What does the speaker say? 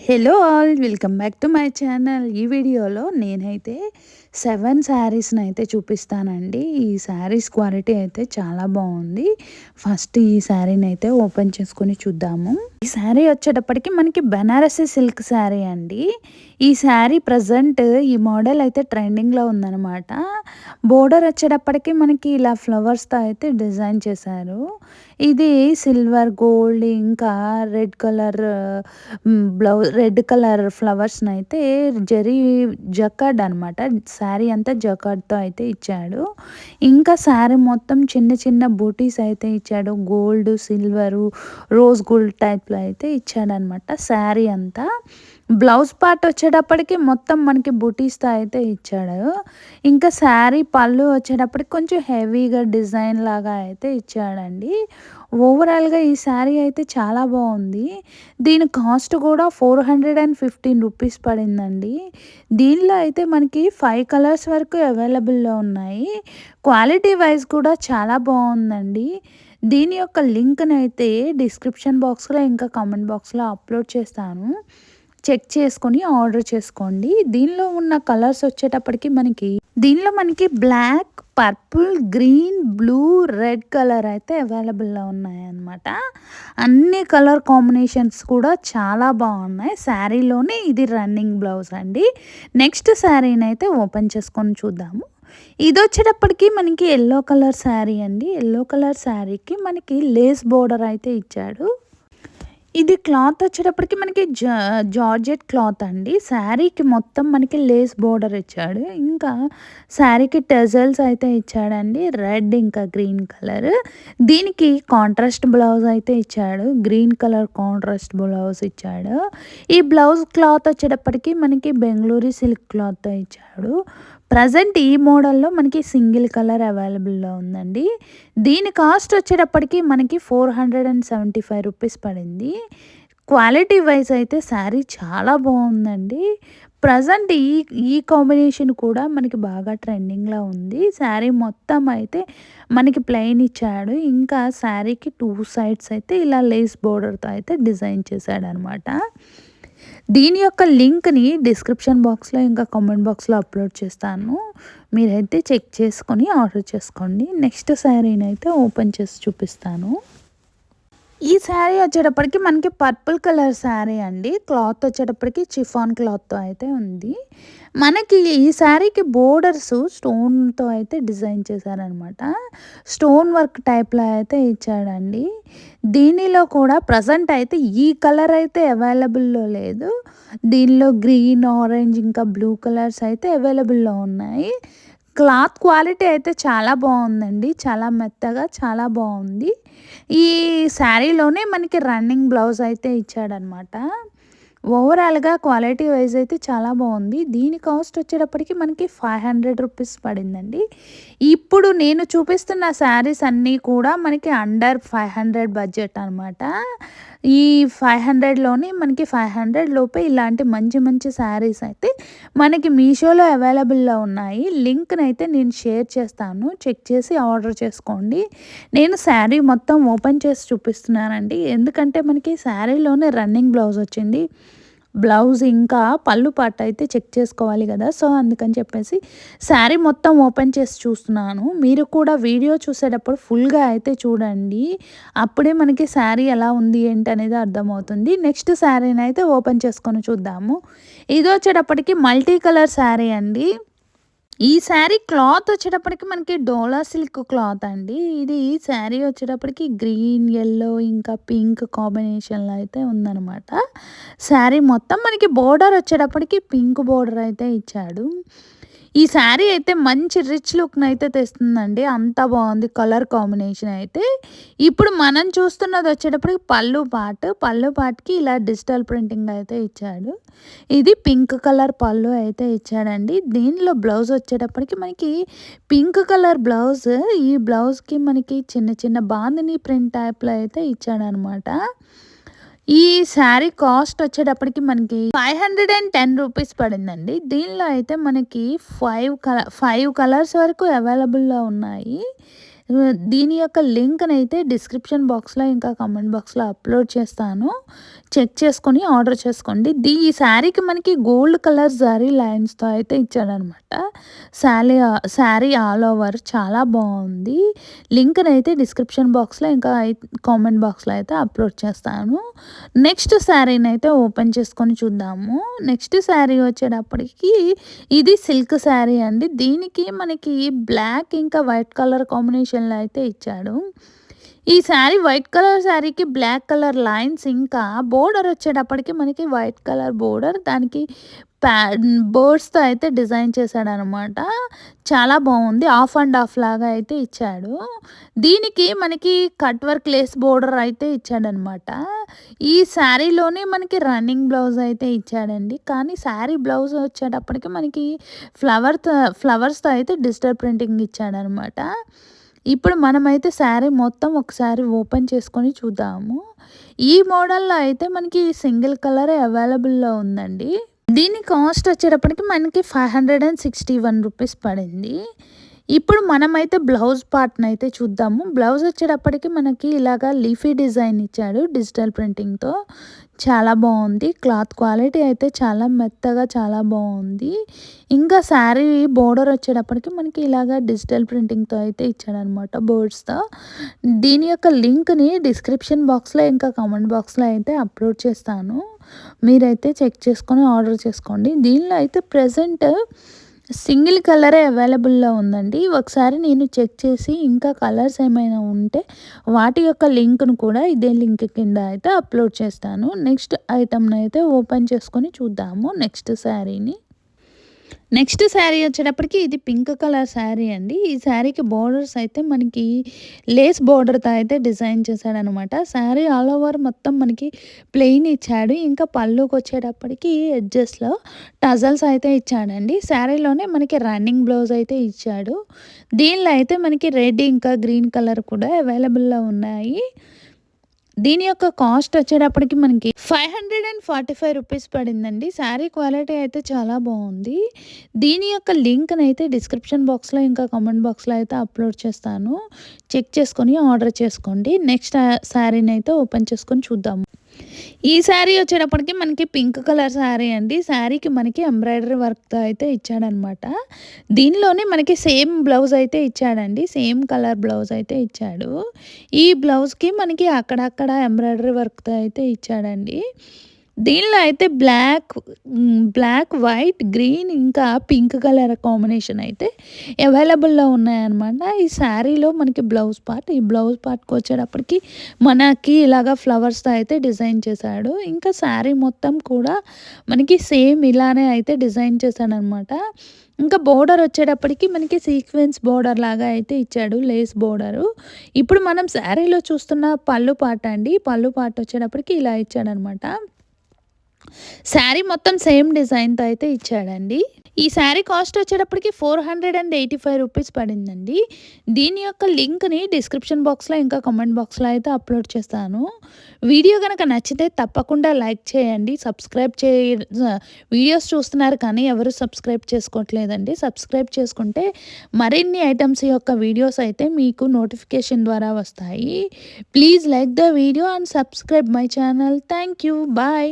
Hello all welcome back to my channel. ఈ వీడియోలో నేనైతే 7 శారీస్ని అయితే చూపిస్తానండి. ఈ శారీస్ క్వాలిటీ అయితే చాలా బాగుంది. ఫస్ట్ ఈ శారీని అయితే ఓపెన్ చేసుకొని చూద్దాము. ఈ శారీ వచ్చేటప్పటికి మనకి బెనారసీ సిల్క్ శారీ అండి. ఈ శారీ ప్రజెంట్ ఈ మోడల్ అయితే ట్రెండింగ్లో ఉందన్నమాట. బోర్డర్ వచ్చేటప్పటికి మనకి ఇలా ఫ్లవర్స్తో అయితే డిజైన్ చేశారు. ఇది సిల్వర్, గోల్డ్ ఇంకా రెడ్ కలర్ రెడ్ కలర్ ఫ్లవర్స్ని అయితే జరీ జకార్డ్ అనమాట. శారీ అంతా జకార్డ్తో అయితే ఇచ్చాడు. ఇంకా శారీ మొత్తం చిన్న చిన్న బూటీస్ అయితే ఇచ్చాడు. గోల్డ్, సిల్వరు, రోజ్ గోల్డ్ టైప్లో అయితే ఇచ్చాడనమాట శారీ అంతా. బ్లౌజ్ పార్ట్ వచ్చేటప్పటికి మొత్తం మనకి బూటీస్తో అయితే ఇచ్చాడు. ఇంకా శారీ పళ్ళు వచ్చేటప్పటికి కొంచెం హెవీగా డిజైన్ లాగా అయితే ఇచ్చాడండి. ఓవరాల్గా ఈ శారీ అయితే చాలా బాగుంది. దీని కాస్ట్ కూడా 415 రూపీస్ పడిందండి. దీనిలో అయితే మనకి 5 కలర్స్ వరకు అవైలబుల్లో ఉన్నాయి. క్వాలిటీ వైజ్ కూడా చాలా బాగుందండి. దీని యొక్క లింక్ని అయితే డిస్క్రిప్షన్ బాక్స్లో ఇంకా కామెంట్ బాక్స్లో అప్లోడ్ చేస్తాను. చెక్ చేసుకొని ఆర్డర్ చేసుకోండి. దీనిలో ఉన్న కలర్స్ వచ్చేటప్పటికి దీనిలో మనకి black, purple, green, blue, red colour అయితే అవైలబుల్లో ఉన్నాయన్నమాట. అన్ని కలర్ కాంబినేషన్స్ కూడా చాలా బాగున్నాయి. శారీలోనే ఇది రన్నింగ్ బ్లౌజ్ అండి. నెక్స్ట్ శారీని అయితే ఓపెన్ చేసుకొని చూద్దాము. ఇది వచ్చేటప్పటికి మనకి ఎల్లో కలర్ శారీ అండి. ఎల్లో కలర్ శారీకి మనకి లేస్ బోర్డర్ అయితే ఇచ్చాడు. ఇది క్లాత్ వచ్చేటప్పటికి మనకి జార్జెట్ క్లాత్ అండి. శారీకి మొత్తం మనకి లేస్ బోర్డర్ ఇచ్చాడు. ఇంకా శారీకి టెజల్స్ అయితే ఇచ్చాడండి, రెడ్ ఇంకా గ్రీన్ కలర్. దీనికి కాంట్రాస్ట్ బ్లౌజ్ అయితే ఇచ్చాడు. గ్రీన్ కలర్ కాంట్రాస్ట్ బ్లౌజ్ ఇచ్చాడు. ఈ బ్లౌజ్ క్లాత్ వచ్చేటప్పటికి మనకి బెంగళూరు సిల్క్ క్లాత్తో ఇచ్చాడు. ప్రజెంట్ ఈ మోడల్లో మనకి సింగిల్ కలర్ అవైలబుల్లో ఉందండి. దీని కాస్ట్ వచ్చేటప్పటికి మనకి 475 రూపీస్ పడింది. క్వాలిటీ వైజ్ అయితే శారీ చాలా బాగుందండి. ప్రజెంట్ ఈ కాంబినేషన్ కూడా మనకి బాగా ట్రెండింగ్లో ఉంది. శారీ మొత్తం అయితే మనకి ప్లెయిన్ ఇచ్చాడు. ఇంకా శారీకి 2 సైడ్స్ అయితే ఇలా లేస్ బోర్డర్తో అయితే డిజైన్ చేశాడనమాట. దీని యొక్క లింక్ని డిస్క్రిప్షన్ బాక్స్లో ఇంకా కామెంట్ బాక్స్లో అప్లోడ్ చేస్తాను. మీరైతే చెక్ చేసుకొని ఆర్డర్ చేసుకోండి. నెక్స్ట్ శారీని అయితే ఓపెన్ చేసి చూపిస్తాను. ఈ శారీ వచ్చేటప్పటికి మనకి పర్పుల్ కలర్ శారీ అండి. క్లాత్ వచ్చేటప్పటికి చిఫాన్ క్లాత్తో అయితే ఉంది. మనకి ఈ శారీకి బోర్డర్స్ స్టోన్తో అయితే డిజైన్ చేశారనమాట. స్టోన్ వర్క్ టైప్లో అయితే ఇచ్చాడండి. దీనిలో కూడా ప్రజెంట్ అయితే ఈ కలర్ అయితే అవైలబుల్లో లేదు. దీనిలో గ్రీన్, ఆరెంజ్ ఇంకా బ్లూ కలర్స్ అయితే అవైలబుల్లో ఉన్నాయి. క్లాత్ క్వాలిటీ అయితే చాలా బాగుందండి. చాలా మెత్తగా చాలా బాగుంది. ఈ శారీలోనే మనకి రన్నింగ్ బ్లౌజ్ అయితే ఇచ్చాడనమాట. ఓవరాల్గా క్వాలిటీ వైజ్ అయితే చాలా బాగుంది. దీని కాస్ట్ వచ్చేటప్పటికి మనకి 500 రూపీస్ పడిందండి. ఇప్పుడు నేను చూపిస్తున్న శారీస్ అన్నీ కూడా మనకి అండర్ 500 బడ్జెట్ అనమాట. ఈ 500లోనే మనకి 500 లోపే ఇలాంటి మంచి మంచి శారీస్ అయితే మనకి మీషోలో అవైలబుల్లో ఉన్నాయి. లింక్ని అయితే నేను షేర్ చేస్తాను. చెక్ చేసి ఆర్డర్ చేసుకోండి. నేను శారీ మొత్తం ఓపెన్ చేసి చూపిస్తున్నానండి. ఎందుకంటే మనకి శారీలోనే రన్నింగ్ బ్లౌజ్ వచ్చింది. బ్లౌజ్ ఇంకా పళ్ళు పాట అయితే చెక్ చేసుకోవాలి కదా. సో అందుకని చెప్పేసి శారీ మొత్తం ఓపెన్ చేసి చూస్తున్నాను. మీరు కూడా వీడియో చూసేటప్పుడు ఫుల్గా అయితే చూడండి. అప్పుడే మనకి శారీ ఎలా ఉంది ఏంటి అనేది అర్థమవుతుంది. నెక్స్ట్ శారీని అయితే ఓపెన్ చేసుకొని చూద్దాము. ఇది వచ్చేటప్పటికి మల్టీ కలర్ శారీ అండి. ఈ శారీ క్లాత్ వచ్చేటప్పటికి మనకి డోలా సిల్క్ క్లాత్ అండి. ఇది శారీ వచ్చేటప్పటికి గ్రీన్, యెల్లో ఇంకా పింక్ కాంబినేషన్లో అయితే ఉందన్నమాట. శారీ మొత్తం మనకి బోర్డర్ వచ్చేటప్పటికి పింక్ బోర్డర్ అయితే ఇచ్చాడు. ఈ శారీ అయితే మంచి రిచ్ లుక్ని అయితే తెస్తుందండి. అంత బాగుంది కలర్ కాంబినేషన్ అయితే. ఇప్పుడు మనం చూస్తున్నది వచ్చేటప్పటికి పళ్ళు పార్ట్కి ఇలా డిజిటల్ ప్రింటింగ్ అయితే ఇచ్చాడు. ఇది పింక్ కలర్ పళ్ళు అయితే ఇచ్చాడండి. దీనిలో బ్లౌజ్ వచ్చేటప్పటికి మనకి పింక్ కలర్ బ్లౌజ్. ఈ బ్లౌజ్కి మనకి చిన్న చిన్న బాందిని ప్రింట్ టైప్లో అయితే ఇచ్చాడనమాట. ఈ శారీ కాస్ట్ వచ్చేటప్పటికి మనకి 510 రూపీస్ పడిందండి. దీనిలో అయితే మనకి 5 కలర్స్ వరకు అవైలబుల్లో ఉన్నాయి. దీని యొక్క లింక్ని అయితే డిస్క్రిప్షన్ బాక్స్లో ఇంకా కామెంట్ బాక్స్లో అప్లోడ్ చేస్తాను. చెక్ చేసుకొని ఆర్డర్ చేసుకోండి. ఈ శారీకి మనకి గోల్డ్ కలర్ జరీ లైన్స్‌తో అయితే ఇచ్చాడనమాట. శారీ ఆల్ ఓవర్ చాలా బావుంది. లింక్‌నైతే డిస్క్రిప్షన్ బాక్స్‌లో ఇంకా కామెంట్ బాక్స్‌లో అయితే అప్‌లోడ్ చేస్తాను. నెక్స్ట్ శారీనైతే ఓపెన్ చేసుకొని చూద్దాము. నెక్స్ట్ శారీ వచ్చేటప్పటికి ఇది సిల్క్ శారీ అండి. దీనికి మనకి బ్లాక్ ఇంకా వైట్ కలర్ కాంబినేషన్‌లో అయితే ఇచ్చాడు. ఈ శారీ వైట్ కలర్ శారీకి బ్లాక్ కలర్ లైన్స్ ఇంకా బోర్డర్ వచ్చేటప్పటికి మనకి వైట్ కలర్ బోర్డర్ దానికి ప్యా బర్డ్స్‌తో అయితే డిజైన్ చేశాడనమాట. చాలా బావుంది. ఆఫ్ అండ్ ఆఫ్ లాగా అయితే ఇచ్చాడు. దీనికి మనకి కట్ వర్క్ లేస్ బోర్డర్ అయితే ఇచ్చాడనమాట. ఈ శారీలోనే మనకి రన్నింగ్ బ్లౌజ్ అయితే ఇచ్చాడండి. కానీ శారీ బ్లౌజ్ వచ్చేటప్పటికి మనకి ఫ్లవర్స్‌తో అయితే డిజిటల్ ప్రింటింగ్ ఇచ్చాడనమాట. ఇప్పుడు మనమైతే శారీ మొత్తం ఒకసారి ఓపెన్ చేసుకొని చూద్దాము. ఈ మోడల్‌లో అయితే మనకి సింగిల్ కలరే అవైలబుల్‌లో ఉందండి. దీని కాస్ట్ వచ్చేటప్పటికి మనకి 561 రూపీస్ పడింది. ఇప్పుడు మనమైతే బ్లౌజ్ పార్ట్‌నైతే చూద్దాము. బ్లౌజ్ వచ్చేటప్పటికి మనకి ఇలాగా లీఫీ డిజైన్ ఇచ్చాడు డిజిటల్ ప్రింటింగ్‌తో. చాలా బావుంది. క్లాత్ క్వాలిటీ అయితే చాలా మెత్తగా చాలా బావుంది. ఇంకా శారీ బోర్డర్ వచ్చేటప్పటికి మనకి ఇలాగా డిజిటల్ ప్రింటింగ్‌తో అయితే ఇచ్చాడనమాట బర్డ్స్‌తో. దీని యొక్క లింక్‌ని డిస్క్రిప్షన్ బాక్స్‌లో ఇంకా కామెంట్ బాక్స్‌లో అయితే అప్‌లోడ్ చేస్తాను. మీరైతే చెక్ చేసుకొని ఆర్డర్ చేసుకోండి. దీనిలో అయితే ప్రెజెంట్ సింగిల్ కలరే అవైలబుల్‌లో ఉందండి. ఒకసారి నేను చెక్ చేసి ఇంకా కలర్స్ ఏమైనా ఉంటే వాటి యొక్క లింక్‌ను కూడా ఇదే లింక్ కింద అయితే అప్‌లోడ్ చేస్తాను. నెక్స్ట్ ఐటెమ్‌నైతే ఓపెన్ చేసుకొని చూద్దాము నెక్స్ట్ శారీని. నెక్స్ట్ శారీ వచ్చేటప్పటికి ఇది పింక్ కలర్ శారీ అండి. ఈ శారీకి బోర్డర్స్ అయితే మనకి లేస్ బోర్డర్‌తో అయితే డిజైన్ చేశాడనమాట. శారీ ఆల్ ఓవర్ మొత్తం మనకి ప్లెయిన్ ఇచ్చాడు. ఇంకా పళ్ళుకొచ్చేటప్పటికి ఎడ్జెస్‌లో టజల్స్ అయితే ఇచ్చాడండి. శారీలోనే మనకి రన్నింగ్ బ్లౌజ్ అయితే ఇచ్చాడు. దీనిలో అయితే మనకి రెడ్ ఇంకా గ్రీన్ కలర్ కూడా అవైలబుల్‌లో ఉన్నాయి. దీని యొక్క కాస్ట్ వచ్చేటప్పటికి మనకి 545 రూపీస్ పడిందండి. శారీ క్వాలిటీ అయితే చాలా బాగుంది. దీని యొక్క లింక్‌నైతే డిస్క్రిప్షన్ బాక్స్‌లో ఇంకా కామెంట్ బాక్స్‌లో అయితే అప్‌లోడ్ చేస్తాను. చెక్ చేసుకొని ఆర్డర్ చేసుకోండి. నెక్స్ట్ శారీనైతే ఓపెన్ చేసుకొని చూద్దాము. ఈ శారీ వచ్చేటప్పటికి మనకి పింక్ కలర్ శారీ అండి. శారీకి మనకి ఎంబ్రాయిడరీ వర్క్‌తో అయితే ఇచ్చాడనమాట. దీనిలోనే మనకి సేమ్ బ్లౌజ్ అయితే ఇచ్చాడండి. సేమ్ కలర్ బ్లౌజ్ అయితే ఇచ్చాడు. ఈ బ్లౌజ్‌కి మనకి అక్కడక్కడ ఎంబ్రాయిడరీ వర్క్‌తో అయితే ఇచ్చాడండి. దీనిలో అయితే బ్లాక్, వైట్, గ్రీన్ ఇంకా పింక్ కలర్ కాంబినేషన్ అయితే అవైలబుల్‌లో ఉన్నాయన్నమాట. ఈ శారీలో మనకి ఈ బ్లౌజ్ పార్ట్‌కి వచ్చేటప్పటికి మనకి ఇలాగా ఫ్లవర్స్‌తో అయితే డిజైన్ చేశాడు. ఇంకా శారీ మొత్తం కూడా మనకి సేమ్ ఇలానే అయితే డిజైన్ చేశాడనమాట. ఇంకా బోర్డర్ వచ్చేటప్పటికి మనకి సీక్వెన్స్ బోర్డర్ లాగా అయితే ఇచ్చాడు. Lace border. ఇప్పుడు మనం శారీలో చూస్తున్న పళ్ళు పార్ట్ అండి. పళ్ళు పార్ట్ వచ్చేటప్పటికి ఇలా ఇచ్చాడనమాట. శారీ మొత్తం సేమ్ డిజైన్‌తో అయితే ఇచ్చాడండి. ఈ శారీ కాస్ట్ వచ్చేటప్పటికి 485 రూపీస్ పడిందండి. దీని యొక్క లింక్‌ని డిస్క్రిప్షన్ బాక్స్‌లో ఇంకా కామెంట్ బాక్స్‌లో అయితే అప్‌లోడ్ చేస్తాను. వీడియో గనక నచ్చితే తప్పకుండా లైక్ చేయండి. వీడియోస్ చూస్తున్నారు కానీ ఎవరు సబ్స్క్రైబ్ చేసుకోవట్లేదండి. సబ్స్క్రైబ్ చేసుకుంటే మరిన్ని ఐటెమ్స్ యొక్క వీడియోస్ అయితే మీకు నోటిఫికేషన్ ద్వారా వస్తాయి. Please like the video and subscribe my channel. Thank you. Bye.